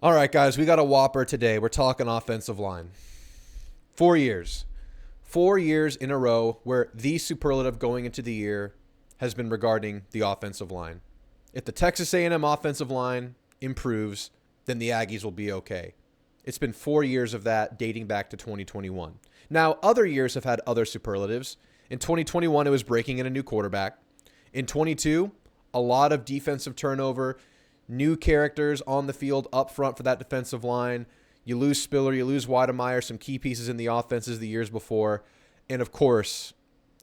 All right, guys, we got a whopper today. We're talking offensive line. 4 years. 4 years in a row where the superlative going into the year has been regarding the offensive line. If the Texas A&M offensive line improves, then the Aggies will be okay. It's been 4 years of that dating back to 2021. Now, other years have had other superlatives. In 2021, it was breaking in a new quarterback. In 22, a lot of defensive turnover, new characters on the field up front for that defensive line. You lose Spiller, you lose Weidemeyer, some key pieces in the offenses the years before. And of course,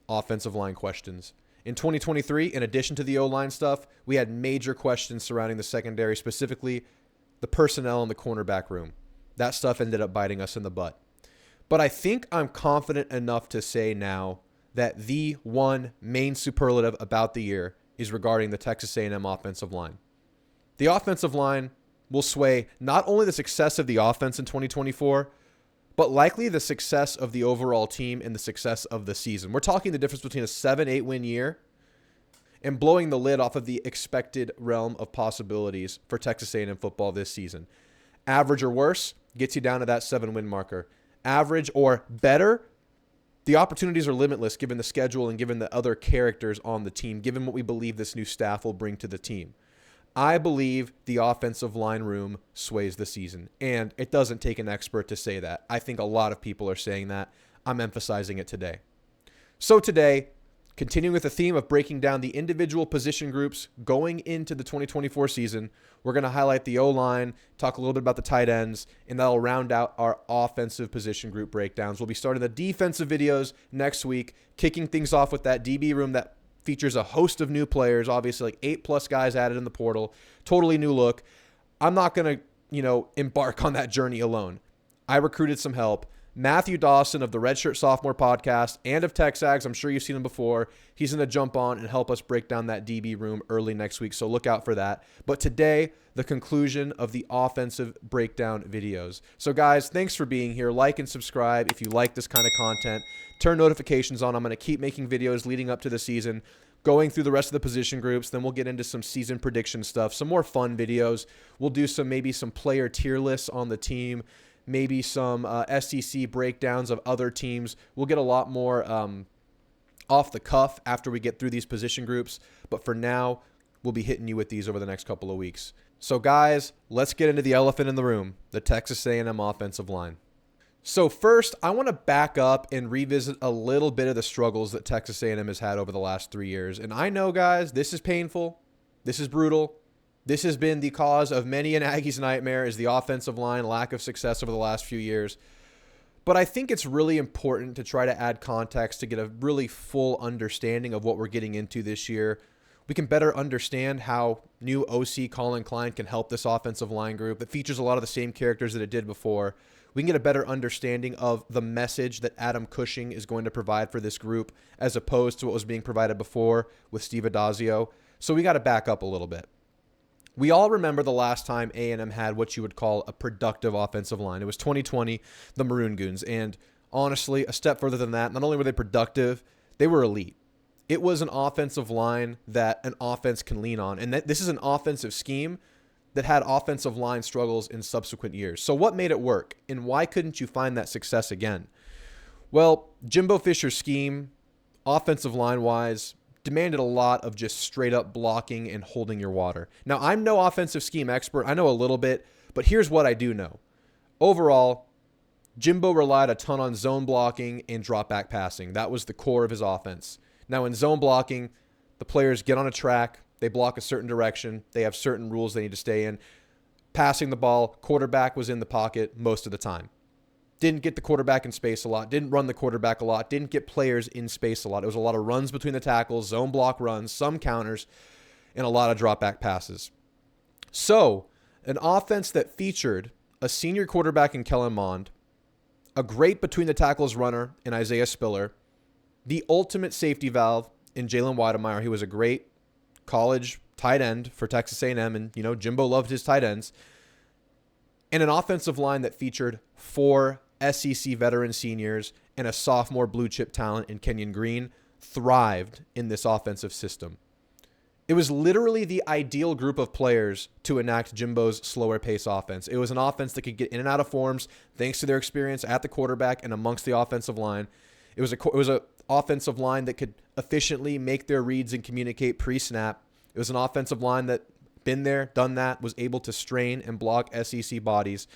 offensive line questions. In 2023, in addition to the O-line stuff, we had major questions surrounding the secondary, specifically the personnel in the cornerback room. That stuff ended up biting us in the butt. But I think I'm confident enough to say now that the one main superlative about the year is regarding the Texas A&M offensive line. The offensive line will sway not only the success of the offense in 2024, but likely the success of the overall team and the success of the season. We're talking the difference between a 7-8 win year and blowing the lid off of the expected realm of possibilities for Texas A&M football this season. Average or worse gets you down to that 7-win marker. Average or better, the opportunities are limitless given the schedule and given the other characters on the team, given what we believe this new staff will bring to the team. I believe the offensive line room sways the season, and it doesn't take an expert to say that. I think a lot of people are saying that. I'm emphasizing it today. So today, continuing with the theme of breaking down the individual position groups going into the 2024 season, we're going to highlight the O-line, talk a little bit about the tight ends, and that'll round out our offensive position group breakdowns. We'll be starting the defensive videos next week, kicking things off with that DB room that features a host of new players, obviously like 8+ guys added in the portal, totally new look. I'm not going to, embark on that journey alone. I recruited some help. Matthew Dawson of the Redshirt Sophomore podcast and of Texags, I'm sure you've seen him before. He's going to jump on and help us break down that DB room early next week, so look out for that. But today, the conclusion of the offensive breakdown videos. So guys, thanks for being here. Like and subscribe if you like this kind of content. Turn notifications on. I'm going to keep making videos leading up to the season, going through the rest of the position groups. Then we'll get into some season prediction stuff, some more fun videos. We'll do maybe some player tier lists on the team, maybe some SEC breakdowns of other teams. We'll get a lot more off the cuff after we get through these position groups. But for now, we'll be hitting you with these over the next couple of weeks. So guys, let's get into the elephant in the room, the Texas A&M offensive line. So first, I want to back up and revisit a little bit of the struggles that Texas A&M has had over the last 3 years. And I know, guys, this is painful. This is brutal. This has been the cause of many an Aggie's nightmare, is the offensive line lack of success over the last few years. But I think it's really important to try to add context to get a really full understanding of what we're getting into this year. We can better understand how new OC Colin Klein can help this offensive line group that features a lot of the same characters that it did before. We can get a better understanding of the message that Adam Cushing is going to provide for this group as opposed to what was being provided before with Steve Adazio. So we got to back up a little bit. We all remember the last time A&M had what you would call a productive offensive line. It was 2020, the Maroon Goons. And honestly, a step further than that, not only were they productive, they were elite. It was an offensive line that an offense can lean on. And this is an offensive scheme that had offensive line struggles in subsequent years. So what made it work? And why couldn't you find that success again? Well, Jimbo Fisher's scheme, offensive line-wise, demanded a lot of just straight up blocking and holding your water. Now, I'm no offensive scheme expert. I know a little bit, but here's what I do know. Overall, Jimbo relied a ton on zone blocking and drop back passing. That was the core of his offense. Now, in zone blocking, the players get on a track, they block a certain direction, they have certain rules they need to stay in. Passing the ball, quarterback was in the pocket most of the time. Didn't get the quarterback in space a lot, didn't run the quarterback a lot, didn't get players in space a lot. It was a lot of runs between the tackles, zone block runs, some counters, and a lot of drop back passes. So, an offense that featured a senior quarterback in Kellen Mond, a great between the tackles runner in Isaiah Spiller, the ultimate safety valve in Jalen Weidemeyer. He was a great college tight end for Texas A&M, and Jimbo loved his tight ends. And an offensive line that featured 4 SEC veteran seniors and a sophomore blue chip talent in Kenyon Green thrived in this offensive system. It was literally the ideal group of players to enact Jimbo's slower pace offense. It was an offense that could get in and out of forms thanks to their experience at the quarterback and amongst the offensive line. It was a offensive line that could efficiently make their reads and communicate pre-snap. It was an offensive line that been there, done that, was able to strain and block SEC bodies.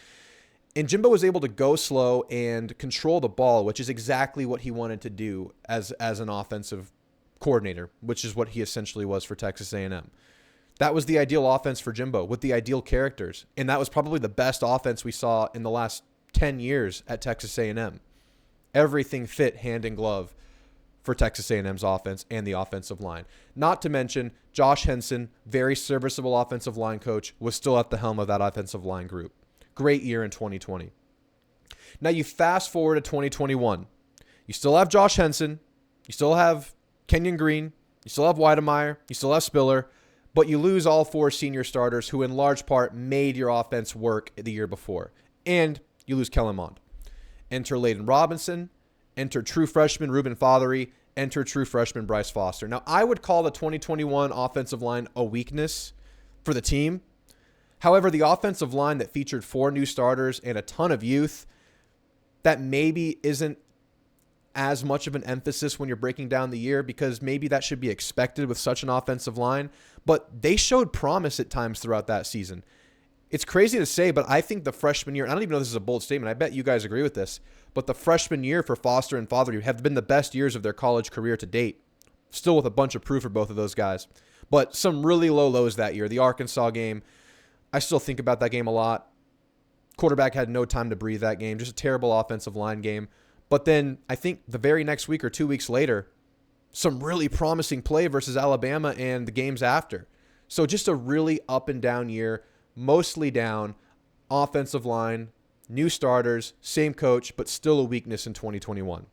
And Jimbo was able to go slow and control the ball, which is exactly what he wanted to do as an offensive coordinator, which is what he essentially was for Texas A&M. That was the ideal offense for Jimbo with the ideal characters. And that was probably the best offense we saw in the last 10 years at Texas A&M. Everything fit hand in glove for Texas A&M's offense and the offensive line. Not to mention, Josh Henson, very serviceable offensive line coach, was still at the helm of that offensive line group. Great year in 2020. Now you fast forward to 2021. You still have Josh Henson. You still have Kenyon Green. You still have Weidemeyer. You still have Spiller. But you lose all four senior starters who in large part made your offense work the year before. And you lose Kellen Mond. Enter Layden Robinson. Enter true freshman Ruben Fothery. Enter true freshman Bryce Foster. Now, I would call the 2021 offensive line a weakness for the team. However, the offensive line that featured four new starters and a ton of youth, that maybe isn't as much of an emphasis when you're breaking down the year because maybe that should be expected with such an offensive line. But they showed promise at times throughout that season. It's crazy to say, but I think the freshman year, and I don't even know if this is a bold statement, I bet you guys agree with this, but the freshman year for Foster and Fothery have been the best years of their college career to date. Still with a bunch of proof for both of those guys. But some really low lows that year. The Arkansas game, I still think about that game a lot. Quarterback had no time to breathe that game. Just a terrible offensive line game. But then I think the very next week or 2 weeks later, some really promising play versus Alabama and the games after. So just a really up and down year, mostly down, offensive line, new starters, same coach, but still a weakness in 2021.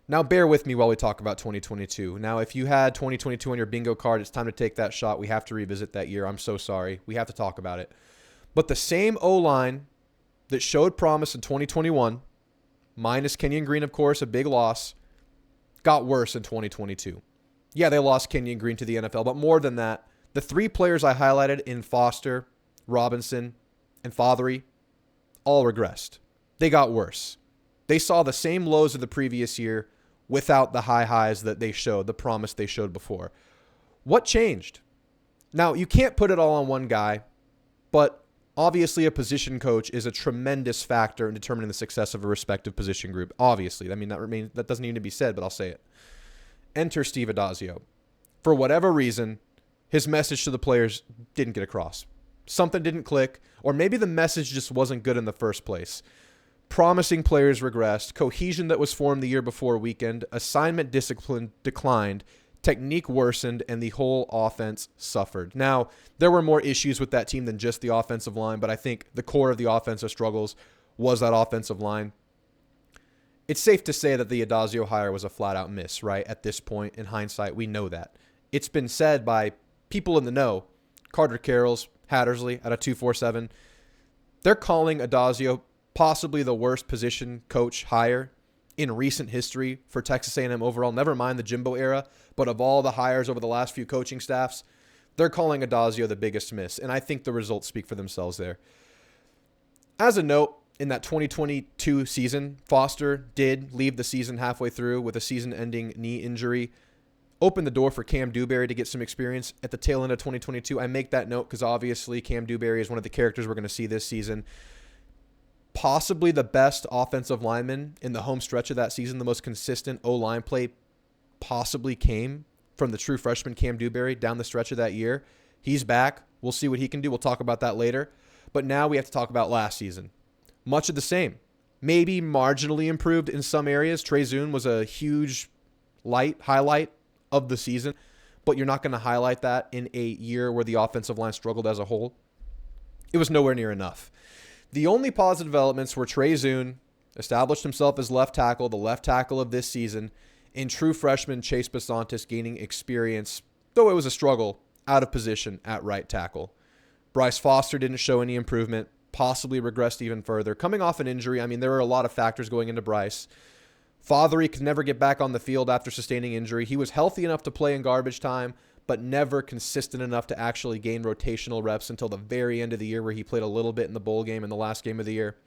Now bear with me while we talk about 2022. Now if you had 2022 on your bingo card, it's time to take that shot. We have to revisit that year. I'm so sorry. We have to talk about it. But the same O-line that showed promise in 2021, minus Kenyon Green, of course, a big loss, got worse in 2022. Yeah, they lost Kenyon Green to the NFL, but more than that, the three players I highlighted in Foster, Robinson, and Fothery all regressed. They got worse. They saw the same lows of the previous year without the high highs that they showed, the promise they showed before. What changed? Now, you can't put it all on one guy, but obviously a position coach is a tremendous factor in determining the success of a respective position group. Obviously. I mean, that doesn't need to be said, but I'll say it. Enter Steve Addazio. For whatever reason, his message to the players didn't get across. Something didn't click, or maybe the message just wasn't good in the first place. Promising players regressed, cohesion that was formed the year before weakened, assignment discipline declined, technique worsened, and the whole offense suffered. Now, there were more issues with that team than just the offensive line, but I think the core of the offensive struggles was that offensive line. It's safe to say that the Addazio hire was a flat-out miss, right? At this point, in hindsight, we know that. It's been said by people in the know, Carter Carrolls, Hattersley at a 247, they're calling Addazio possibly the worst position coach hire in recent history for Texas A&M overall. Never mind the Jimbo era, but of all the hires over the last few coaching staffs, they're calling Addazio the biggest miss, and I think the results speak for themselves there. As a note, in that 2022 season, Foster did leave the season halfway through with a season-ending knee injury. Opened the door for Cam Dewberry to get some experience at the tail end of 2022. I make that note because obviously Cam Dewberry is one of the characters we're going to see this season. Possibly the best offensive lineman in the home stretch of that season. The most consistent O-line play possibly came from the true freshman Cam Dewberry down the stretch of that year. He's back. We'll see what he can do. We'll talk about that later. But now we have to talk about last season. Much of the same. Maybe marginally improved in some areas. Trey Zune was a huge highlight of the season, but you're not going to highlight that in a year where the offensive line struggled as a whole. It was nowhere near enough. The only positive developments were Trey Zune established himself as left tackle, the left tackle of this season, and true freshman Chase Basantis gaining experience, though it was a struggle, out of position at right tackle. Bryce Foster didn't show any improvement, possibly regressed even further. Coming off an injury, I mean, there were a lot of factors going into Bryce. Fothery could never get back on the field after sustaining injury. He was healthy enough to play in garbage time, but never consistent enough to actually gain rotational reps until the very end of the year, where he played a little bit in the bowl game in the last game of the year.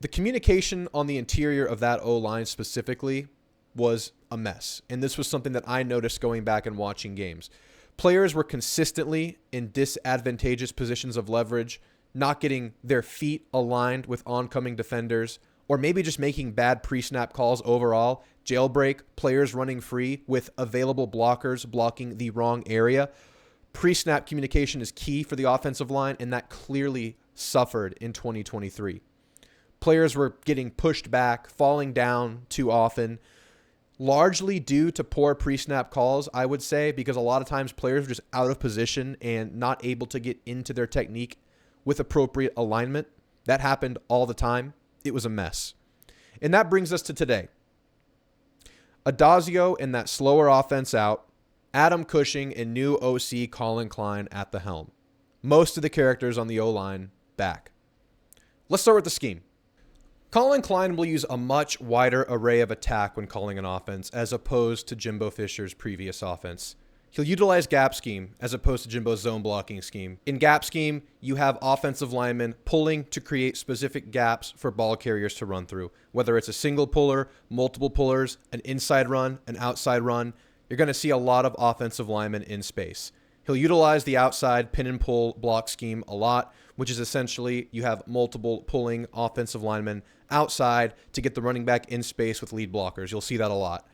The communication on the interior of that O-line specifically was a mess. And this was something that I noticed going back and watching games. Players were consistently in disadvantageous positions of leverage, not getting their feet aligned with oncoming defenders, or maybe just making bad pre-snap calls overall. Jailbreak, players running free with available blockers blocking the wrong area. Pre-snap communication is key for the offensive line, and that clearly suffered in 2023. Players were getting pushed back, falling down too often, largely due to poor pre-snap calls, I would say, because a lot of times players were just out of position and not able to get into their technique with appropriate alignment. That happened all the time. It was a mess. And that brings us to today. Adazio and that slower offense out, Adam Cushing and new OC Colin Klein at the helm. Most of the characters on the O-line back. Let's start with the scheme. Colin Klein will use a much wider array of attack when calling an offense as opposed to Jimbo Fisher's previous offense. He'll utilize gap scheme as opposed to Jimbo's zone blocking scheme. In gap scheme, you have offensive linemen pulling to create specific gaps for ball carriers to run through. Whether it's a single puller, multiple pullers, an inside run, an outside run, you're going to see a lot of offensive linemen in space. He'll utilize the outside pin and pull block scheme a lot, which is essentially you have multiple pulling offensive linemen outside to get the running back in space with lead blockers. You'll see that a lot.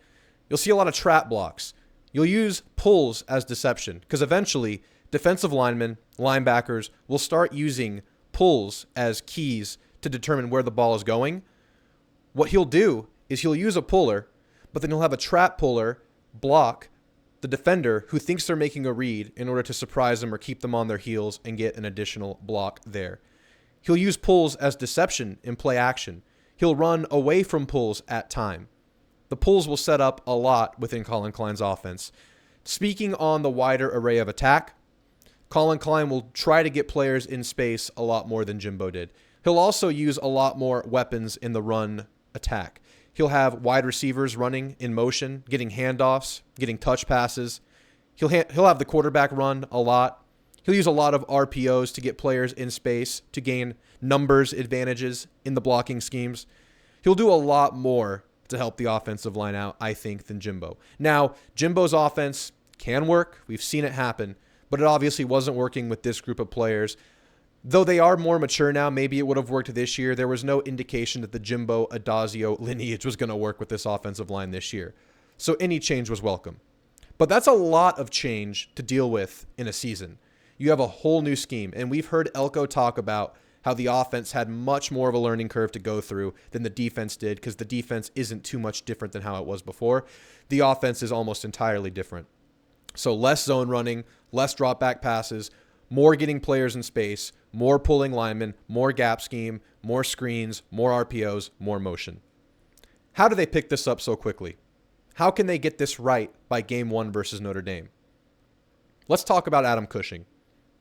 You'll see a lot of trap blocks. You'll use pulls as deception because eventually defensive linemen, linebackers will start using pulls as keys to determine where the ball is going. What he'll do is he'll use a puller, but then he'll have a trap puller block the defender who thinks they're making a read in order to surprise them or keep them on their heels and get an additional block there. He'll use pulls as deception in play action. He'll run away from pulls at time. The pulls will set up a lot within Colin Klein's offense. Speaking on the wider array of attack, Colin Klein will try to get players in space a lot more than Jimbo did. He'll also use a lot more weapons in the run attack. He'll have wide receivers running in motion, getting handoffs, getting touch passes. He'll have the quarterback run a lot. He'll use a lot of RPOs to get players in space to gain numbers advantages in the blocking schemes. He'll do a lot more to help the offensive line out, I think, than Jimbo. Now, Jimbo's offense can work. We've seen it happen, but it obviously wasn't working with this group of players. Though they are more mature now, maybe it would have worked this year. There was no indication that the Jimbo Adazio lineage was going to work with this offensive line this year. So any change was welcome. But that's a lot of change to deal with in a season. You have a whole new scheme, and we've heard Elko talk about how the offense had much more of a learning curve to go through than the defense did because the defense isn't too much different than how it was before. The offense is almost entirely different. So less zone running, less drop back passes, more getting players in space, more pulling linemen, more gap scheme, more screens, more RPOs, more motion. How do they pick this up so quickly? How can they get this right by game 1 versus Notre Dame? Let's talk about Adam Cushing.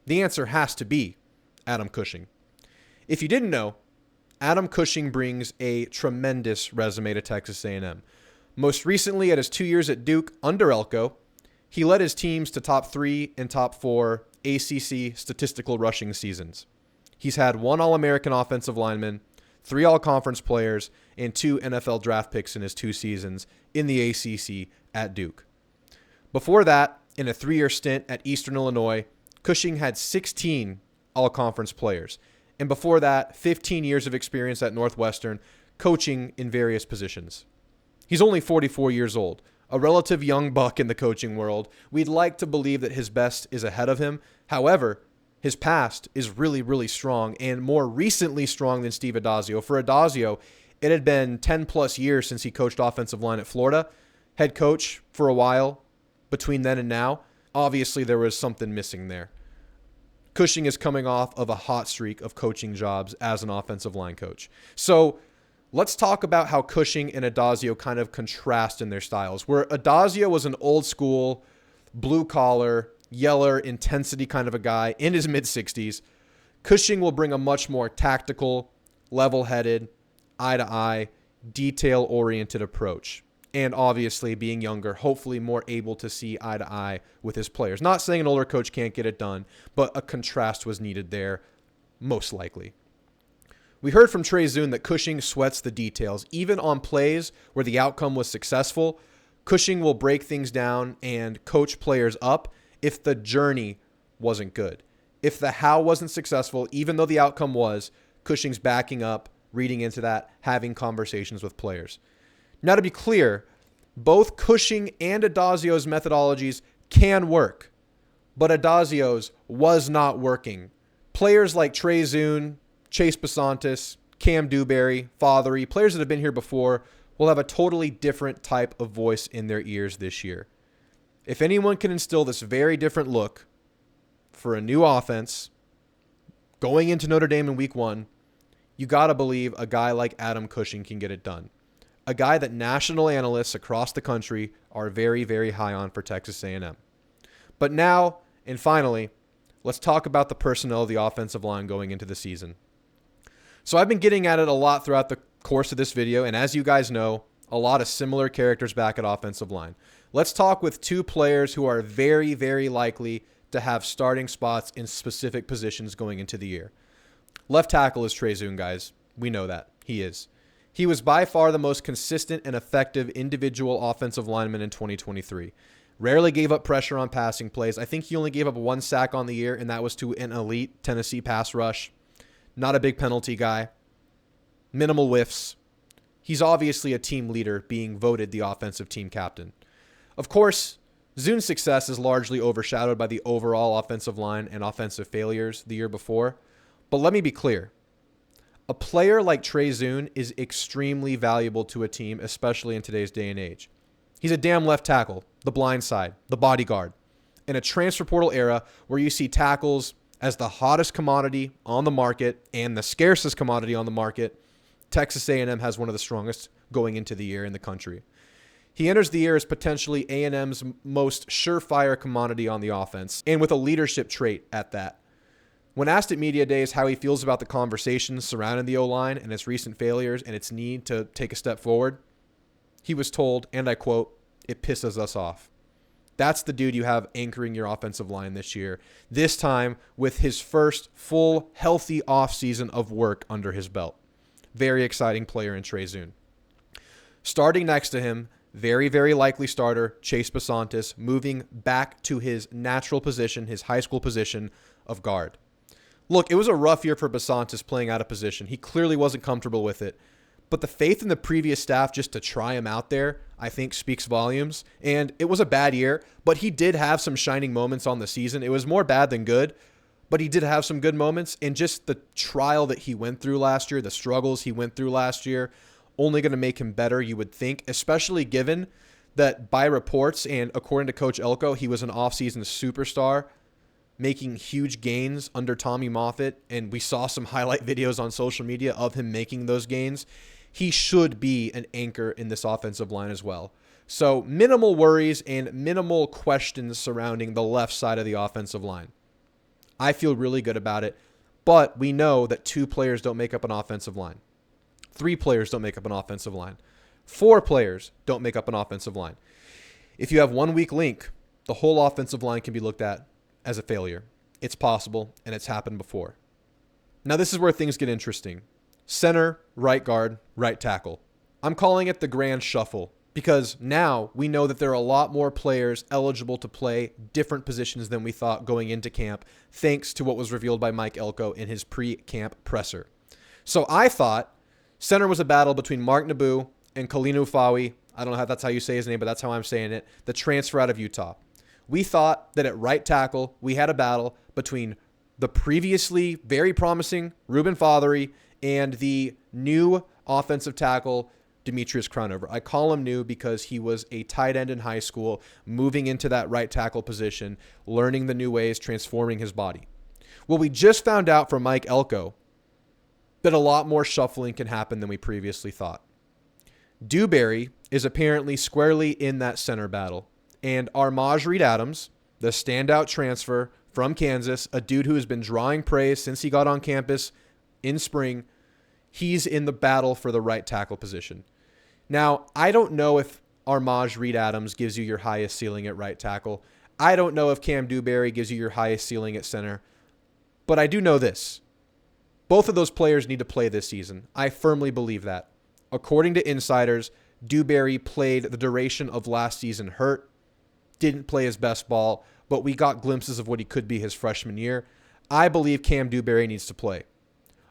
The answer has to be Adam Cushing. If you didn't know, Adam Cushing brings a tremendous resume to Texas A&M. Most recently, at his 2 years at Duke under Elko, he led his teams to top 3 and top 4 ACC statistical rushing seasons. He's had 1 All-American offensive lineman, 3 All-Conference players, and 2 NFL draft picks in his 2 seasons in the ACC at Duke. Before that, in a 3-year stint at Eastern Illinois, Cushing had 16 All-Conference players. And before that, 15 years of experience at Northwestern, coaching in various positions. He's only 44 years old, a relative young buck in the coaching world. We'd like to believe that his best is ahead of him. However, his past is really, really strong and more recently strong than Steve Adazio. For Adazio, it had been 10 plus years since he coached offensive line at Florida, head coach for a while between then and now. Obviously, there was something missing there. Cushing is coming off of a hot streak of coaching jobs as an offensive line coach. So let's talk about how Cushing and Adazio kind of contrast in their styles. Where Adazio was an old school, blue collar, yeller, intensity kind of a guy in his mid-60s, Cushing will bring a much more tactical, level-headed, eye-to-eye, detail-oriented approach. And obviously, being younger, hopefully more able to see eye to eye with his players. Not saying an older coach can't get it done, but a contrast was needed there, most likely. We heard from Trey Zune that Cushing sweats the details. Even on plays where the outcome was successful, Cushing will break things down and coach players up if the journey wasn't good. If the how wasn't successful, even though the outcome was, Cushing's backing up, reading into that, having conversations with players. Now, to be clear, both Cushing and Adazio's methodologies can work, but Adazio's was not working. Players like Trey Zune, Chase Basantis, Cam Dewberry, Fothery, players that have been here before, will have a totally different type of voice in their ears this year. If anyone can instill this very different look for a new offense going into Notre Dame in week 1, you got to believe a guy like Adam Cushing can get it done. A guy that national analysts across the country are very, very high on for Texas A&M. But now, and finally, let's talk about the personnel of the offensive line going into the season. So I've been getting at it a lot throughout the course of this video, and as you guys know, a lot of similar characters back at offensive line. Let's talk with 2 players who are very, very likely to have starting spots in specific positions going into the year. Left tackle is Trey Zune, guys. We know that. He is. He was by far the most consistent and effective individual offensive lineman in 2023. Rarely gave up pressure on passing plays. I think he only gave up 1 sack on the year, and that was to an elite Tennessee pass rush. Not a big penalty guy. Minimal whiffs. He's obviously a team leader, being voted the offensive team captain. Of course, Zune's success is largely overshadowed by the overall offensive line and offensive failures the year before. But let me be clear. A player like Trey Zune is extremely valuable to a team, especially in today's day and age. He's a damn left tackle, the blind side, the bodyguard. In a transfer portal era where you see tackles as the hottest commodity on the market and the scarcest commodity on the market, Texas A&M has one of the strongest going into the year in the country. He enters the year as potentially A&M's most surefire commodity on the offense, and with a leadership trait at that. When asked at Media Days how he feels about the conversations surrounding the O-line and its recent failures and its need to take a step forward, he was told, and I quote, "It pisses us off." That's the dude you have anchoring your offensive line this year, this time with his first full, healthy offseason of work under his belt. Very exciting player in Trey Zune. Starting next to him, very, very likely starter, Chase Basantis, moving back to his natural position, his high school position of guard. Look, it was a rough year for Basantis playing out of position. He clearly wasn't comfortable with it. But the faith in the previous staff just to try him out there, I think, speaks volumes. And it was a bad year, but he did have some shining moments on the season. It was more bad than good, but he did have some good moments. And just the trial that he went through last year, the struggles he went through last year, only going to make him better, you would think, especially given that by reports and according to Coach Elko, he was an offseason superstar, making huge gains under Tommy Moffitt, and we saw some highlight videos on social media of him making those gains. He should be an anchor in this offensive line as well. So minimal worries and minimal questions surrounding the left side of the offensive line. I feel really good about it, but we know that 2 players don't make up an offensive line. 3 players don't make up an offensive line. 4 players don't make up an offensive line. If you have one weak link, the whole offensive line can be looked at as a failure. It's possible, and it's happened before. Now, this is where things get interesting. Center, right guard, right tackle. I'm calling it the grand shuffle because now we know that there are a lot more players eligible to play different positions than we thought going into camp, thanks to what was revealed by Mike Elko in his pre-camp presser. So I thought center was a battle between Mark Naboo and Kalinu Fawi. I don't know if that's how you say his name, but that's how I'm saying it. The transfer out of Utah. We thought that at right tackle, we had a battle between the previously very promising Ruben Fothery and the new offensive tackle, Demetrius Crownover. I call him new because he was a tight end in high school, moving into that right tackle position, learning the new ways, transforming his body. Well, we just found out from Mike Elko that a lot more shuffling can happen than we previously thought. Dewberry is apparently squarely in that center battle. And Armaj Reed-Adams, the standout transfer from Kansas, a dude who has been drawing praise since he got on campus in spring, he's in the battle for the right tackle position. Now, I don't know if Armaj Reed Adams gives you your highest ceiling at right tackle. I don't know if Cam Dewberry gives you your highest ceiling at center. But I do know this. Both of those players need to play this season. I firmly believe that. According to insiders, Dewberry played the duration of last season hurt, didn't play his best ball, but we got glimpses of what he could be his freshman year. I believe Cam Dewberry needs to play.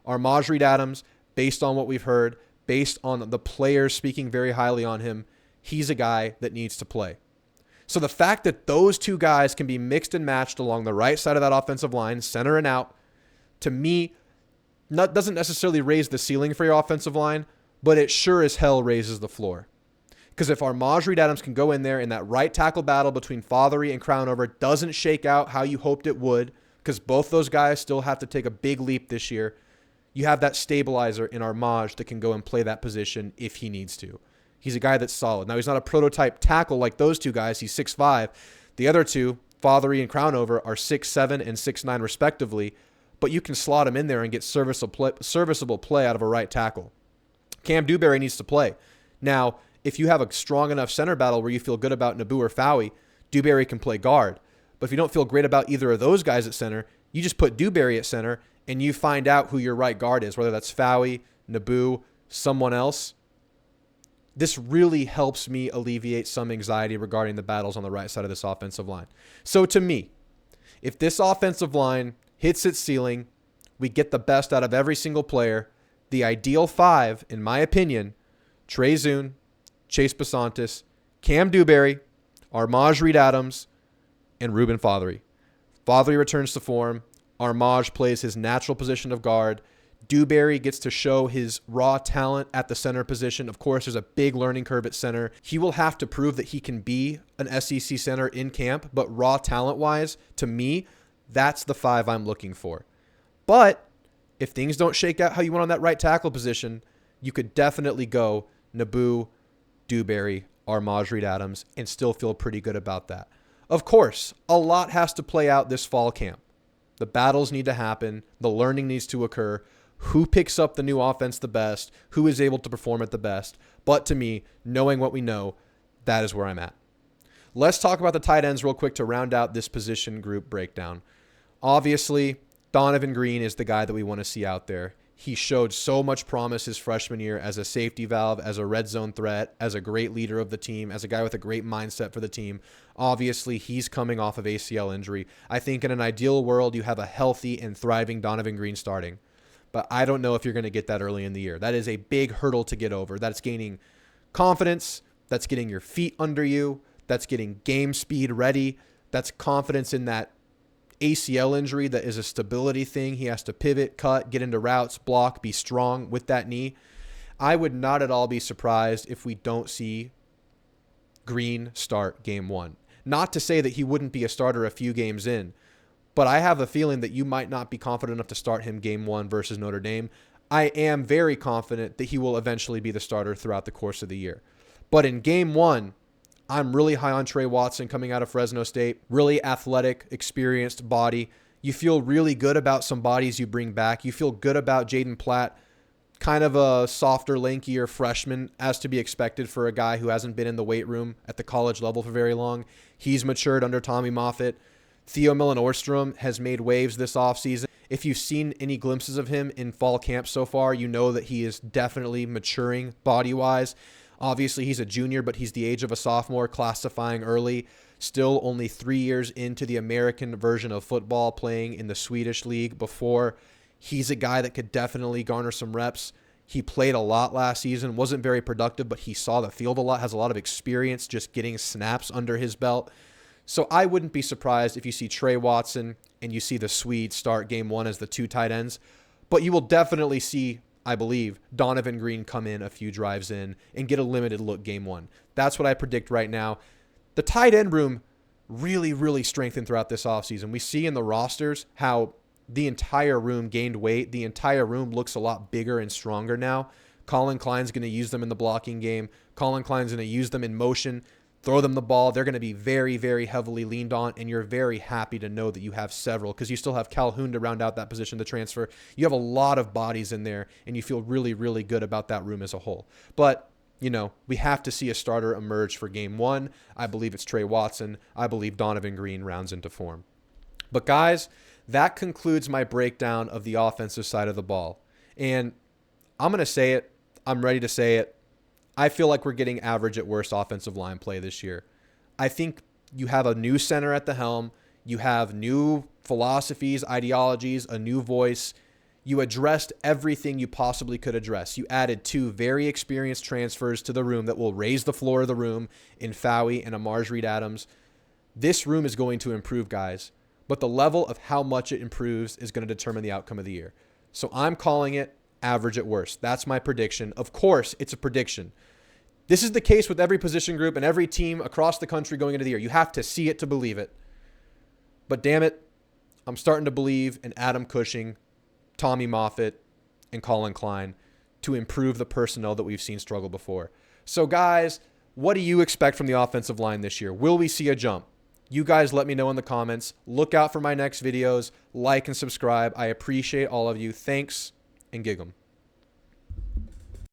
Armaj Reed Adams, based on what we've heard, based on the players speaking very highly on him, he's a guy that needs to play. So the fact that those two guys can be mixed and matched along the right side of that offensive line, center and out, to me, doesn't necessarily raise the ceiling for your offensive line, but it sure as hell raises the floor. Because if Armaj Reed Adams can go in there and that right tackle battle between Fothery and Crownover doesn't shake out how you hoped it would, because both those guys still have to take a big leap this year, you have that stabilizer in Armaj that can go and play that position if he needs to. He's a guy that's solid. Now, he's not a prototype tackle like those two guys. He's 6'5". The other two, Fothery and Crownover, are 6'7" and 6'9" respectively, but you can slot him in there and get serviceable play out of a right tackle. Cam Dewberry needs to play. Now, if you have a strong enough center battle where you feel good about Naboo or Fowey, Dewberry can play guard. But if you don't feel great about either of those guys at center, you just put Dewberry at center and you find out who your right guard is, whether that's Fowey, Naboo, someone else. This really helps me alleviate some anxiety regarding the battles on the right side of this offensive line. So to me, if this offensive line hits its ceiling, we get the best out of every single player, the ideal five, in my opinion, Trey Zune, Chase Basantis, Cam Dewberry, Armaj Reed Adams, and Ruben Fothery. Fothery returns to form. Armaj plays his natural position of guard. Dewberry gets to show his raw talent at the center position. Of course, there's a big learning curve at center. He will have to prove that he can be an SEC center in camp, but raw talent-wise, to me, that's the five I'm looking for. But if things don't shake out how you want on that right tackle position, you could definitely go Naboo, Dewberry, Armaj Reed Adams, and still feel pretty good about that. Of course, a lot has to play out this fall camp. The battles need to happen. The learning needs to occur. Who picks up the new offense the best? Who is able to perform at the best? But to me, knowing what we know, that is where I'm at. Let's talk about the tight ends real quick to round out this position group breakdown. Obviously, Donovan Green is the guy that we want to see out there. He showed so much promise his freshman year as a safety valve, as a red zone threat, as a great leader of the team, as a guy with a great mindset for the team. Obviously, he's coming off of ACL injury. I think in an ideal world, you have a healthy and thriving Donovan Green starting. But I don't know if you're going to get that early in the year. That is a big hurdle to get over. That's gaining confidence. That's getting your feet under you. That's getting game speed ready. That's confidence in that ACL injury that is a stability thing. He has to pivot, cut, get into routes, block, be strong with that knee. I would not at all be surprised if we don't see Green start game one. Not to say that he wouldn't be a starter a few games in, but I have a feeling that you might not be confident enough to start him game one versus Notre Dame. I am very confident that he will eventually be the starter throughout the course of the year. But in game one, I'm really high on Trey Watson coming out of Fresno State. Really athletic, experienced body. You feel really good about some bodies you bring back. You feel good about Jaden Platt, kind of a softer, lankier freshman, as to be expected for a guy who hasn't been in the weight room at the college level for very long. He's matured under Tommy Moffitt. Theo Millen-Orstrom has made waves this offseason. If you've seen any glimpses of him in fall camp so far, you know that he is definitely maturing body-wise. Obviously, he's a junior, but he's the age of a sophomore, classifying early. Still only 3 years into the American version of football, playing in the Swedish league before. He's a guy that could definitely garner some reps. He played a lot last season, wasn't very productive, but he saw the field a lot, has a lot of experience just getting snaps under his belt. So I wouldn't be surprised if you see Trey Watson and you see the Swedes start game one as the two tight ends. But you will definitely see, I believe, Donovan Green come in a few drives in and get a limited look game one. That's what I predict right now. The tight end room really, really strengthened throughout this offseason. We see in the rosters how the entire room gained weight. The entire room looks a lot bigger and stronger now. Colin Klein's going to use them in the blocking game. Colin Klein's going to use them in motion, throw them the ball. They're going to be very, very heavily leaned on, and you're very happy to know that you have several because you still have Calhoun to round out that position to transfer. You have a lot of bodies in there, and you feel really, really good about that room as a whole. But we have to see a starter emerge for game one. I believe it's Trey Watson. I believe Donovan Green rounds into form. But guys, that concludes my breakdown of the offensive side of the ball. And I'm going to say it. I'm ready to say it. I feel like we're getting average at worst offensive line play this year. I think you have a new center at the helm. You have new philosophies, ideologies, a new voice. You addressed everything you possibly could address. You added 2 very experienced transfers to the room that will raise the floor of the room in Fowey and Amarj Reed-Adams. This room is going to improve, guys. But the level of how much it improves is going to determine the outcome of the year. So I'm calling it average at worst. That's my prediction. Of course, it's a prediction. This is the case with every position group and every team across the country going into the year. You have to see it to believe it. But damn it, I'm starting to believe in Adam Cushing, Tommy Moffitt, and Colin Klein to improve the personnel that we've seen struggle before. So guys, what do you expect from the offensive line this year? Will we see a jump? You guys let me know in the comments. Look out for my next videos. Like and subscribe. I appreciate all of you. Thanks, and gig 'em.